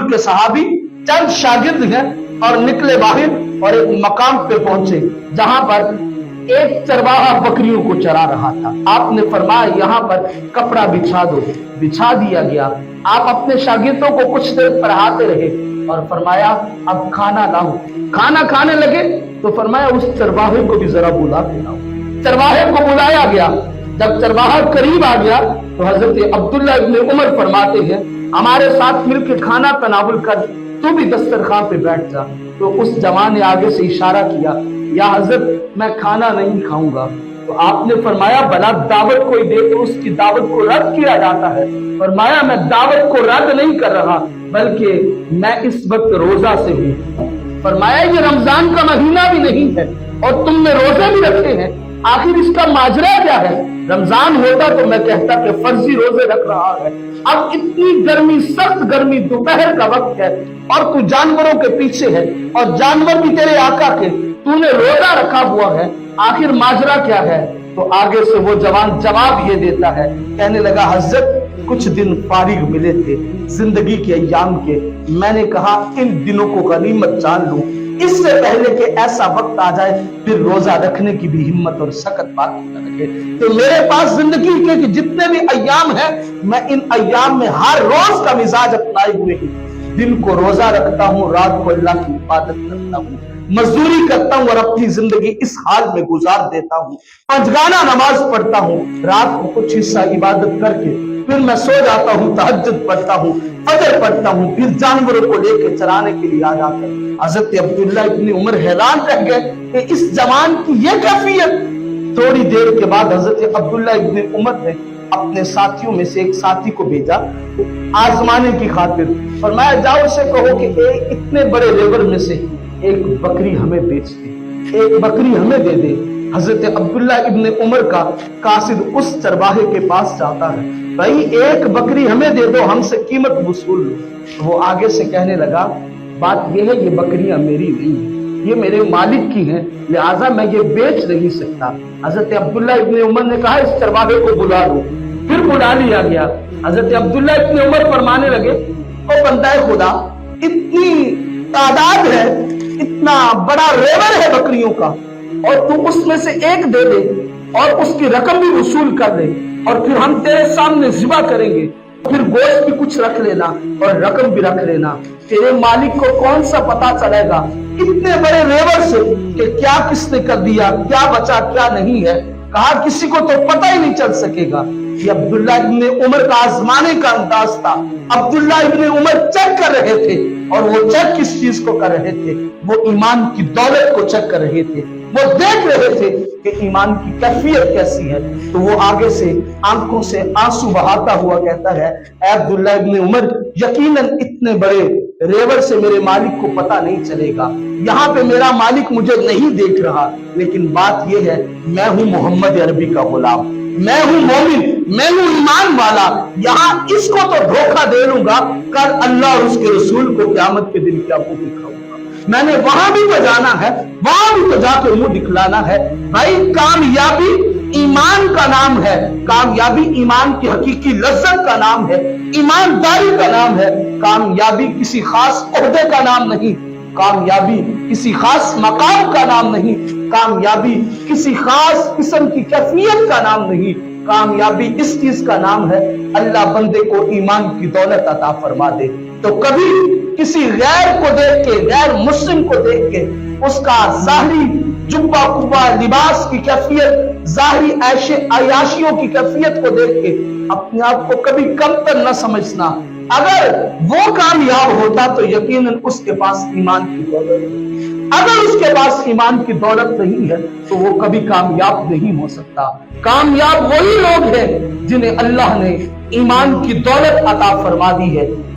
रसूल के सहाबी चंद शागिर्द हैं और निकले बाहर और एक मकाम पे पहुंचे जहां पर एक चरवाहा बकरियों को चरा रहा था। आपने फरमाया यहाँ पर कपड़ा बिछा दो, बिछा दिया गया। आप अपने शागिर्दों को कुछ देर पढ़ाते रहे और फरमाया अब खाना लाओ। खाना खाने लगे तो फरमाया उस चरवाहे को भी जरा बुला के लाओ। चरवाहे को बुलाया गया। जब चरवाहा करीब आ गया तो हजरत अब्दुल्ला इब्ने उमर फरमाते हैं हमारे साथ मिलकर खाना तनावुल कर, तू भी दस्तरखान पे बैठ जा। तो उस जवान ने आगे से इशारा किया, या हजरत मैं खाना नहीं खाऊंगा। तो आपने फरमाया भला दावत कोई दे तो उसकी दावत को रद्द किया जाता है। फरमाया मैं दावत को रद्द नहीं कर रहा बल्कि मैं इस वक्त रोजा से हूँ। फरमाया ये रमजान का महीना भी नहीं है और तुमने रोजे भी रखे हैं, आखिर इसका माजरा क्या है? रमजान होता तो मैं कहता कि फर्जी रोजे रख रहा है। अब इतनी गर्मी, सख्त गर्मी, दोपहर का वक्त है और तू जानवरों के पीछे है और जानवर भी तेरे आका के, तूने रोजा रखा हुआ है, आखिर माजरा क्या है? तो आगे से वो जवान जवाब ये देता है, कहने लगा हजरत कुछ दिन फारिग मिले थे जिंदगी के अय्याम के, मैंने कहा इन दिनों को गनीमत जान लूं इससे पहले कि ऐसा वक्त आ जाए फिर रोजा रखने की भी हिम्मत और सकत बाकी न रखे। तो मेरे पास जिंदगी के जितने भी अय्याम हैं मैं इन अय्याम में हर रोज का मिजाज अपनाए हुए ही दिन को रोजा रखता हूँ, रात को अल्लाह की इबादत करता हूँ, मजदूरी करता हूँ और अपनी जिंदगी इस हाल में गुजार देता हूँ। पंजगाना नमाज पढ़ता हूँ, रात को कुछ हिस्सा इबादत करके फिर मैं सो जाता हूँ, तहज्जुद पढ़ता हूँ, फजर पढ़ता हूँ, फिर जानवरों को लेकर चराने के लिए आ जाता हूँ। हजरत अब्दुल्ला इब्ने उमर हैरान रह गए कि इस जवान की ये कैफियत। थोड़ी देर के बाद हजरत अब्दुल्ला इब्ने उमर ने अपने साथियों में से एक साथी को भेजा आजमाने की खातिर। फरमाया जाओ उसे कहो कि इतने बड़े लेबर में से एक बकरी हमें बेच दे, एक बकरी हमें दे दे। हजरत अब्दुल्ला इब्ने उमर का कासिद उस चरवाहे के पास जाता है, भाई एक बकरी हमें दे दो, हमसे कीमत वसूल लो। वो आगे से कहने लगा बात यह है ये बकरियां मेरी नहीं है, ये मेरे मालिक की हैं, लिहाजा मैं ये बेच नहीं सकता। हजरत अब्दुल्ला इब्ने उमर ने कहा इस चरवाहे को बुला लो। फिर बुला लिया गया। हजरत अब्दुल्ला इब्ने उमर फरमाने लगे ओ बंदाए खुदा, इतनी तादाद है, इतना बड़ा रेवर है बकरियों का और तू उसमें से एक दे दे और उसकी रकम भी वसूल कर दे और फिर हम तेरे सामने ज़िबा करेंगे, फिर गोश्त भी कुछ रख लेना और रकम भी रख लेना। तेरे मालिक को कौन सा पता चलेगा इतने बड़े रेवर से कि क्या किसने कर दिया, क्या बचा क्या नहीं है। कहा किसी को तो पता ही नहीं चल सकेगा। ये अब्दुल्ला इब्ने उमर का आजमाने का अंदाज था। अब्दुल्ला इब्ने उमर चेक कर रहे थे और वो चेक किस चीज को कर रहे थे? वो ईमान की दौलत को चेक कर रहे थे। वो देख रहे थे कि ईमान की कैफियत कैसी है। तो वो आगे से आंखों से आंसू बहाता हुआ कहता है अब्दुल्ला इब्ने उमर, यकीनन इतने बड़े रेवर से मेरे मालिक को पता नहीं चलेगा। यहाँ पे मेरा मालिक मुझे नहीं देख रहा, लेकिन बात यह है मैं हूँ मोहम्मद अरबी का गुलाम, मैं हूँ मोमिन, मैं हूँ ईमान वाला। यहाँ इसको तो धोखा दे लूंगा, कल अल्लाह और उसके रसूल को क़यामत के दिन क्या मुंह दिखाऊंगा। मैंने वहां भी तो जाना है, वहां भी तो जाके मुंह दिखलाना है। भाई कामयाबी ईमान का नाम है, कामयाबी ईमान की हकीकी लज्जत का नाम है, ईमानदारी का नाम है। कामयाबी किसी खास ओहदे का नाम नहीं, कामयाबी किसी खास मकाम का नाम नहीं, कामयाबी किसी खास किस्म की कैफियत का नाम नहीं। कामयाबी इस चीज का नाम है अल्लाह बंदे को ईमान की दौलत अता फरमा दे। तो कभी किसी गैर को देख के, गैर मुस्लिम को देख के उसका जाहिरी जुब्बा कुब्बा लिबास की कैफियत, जाहिरी अयाशियों की कैफियत को देख के अपने आप को कभी कम तर न समझना। अगर वो कामयाब होता तो यकीनन उसके पास ईमान की दौलत है। अगर उसके पास ईमान की दौलत नहीं है तो वो कभी कामयाब नहीं हो सकता। कामयाब वही लोग हैं जिन्हें अल्लाह ने ईमान की दौलत अता फरमा दी है।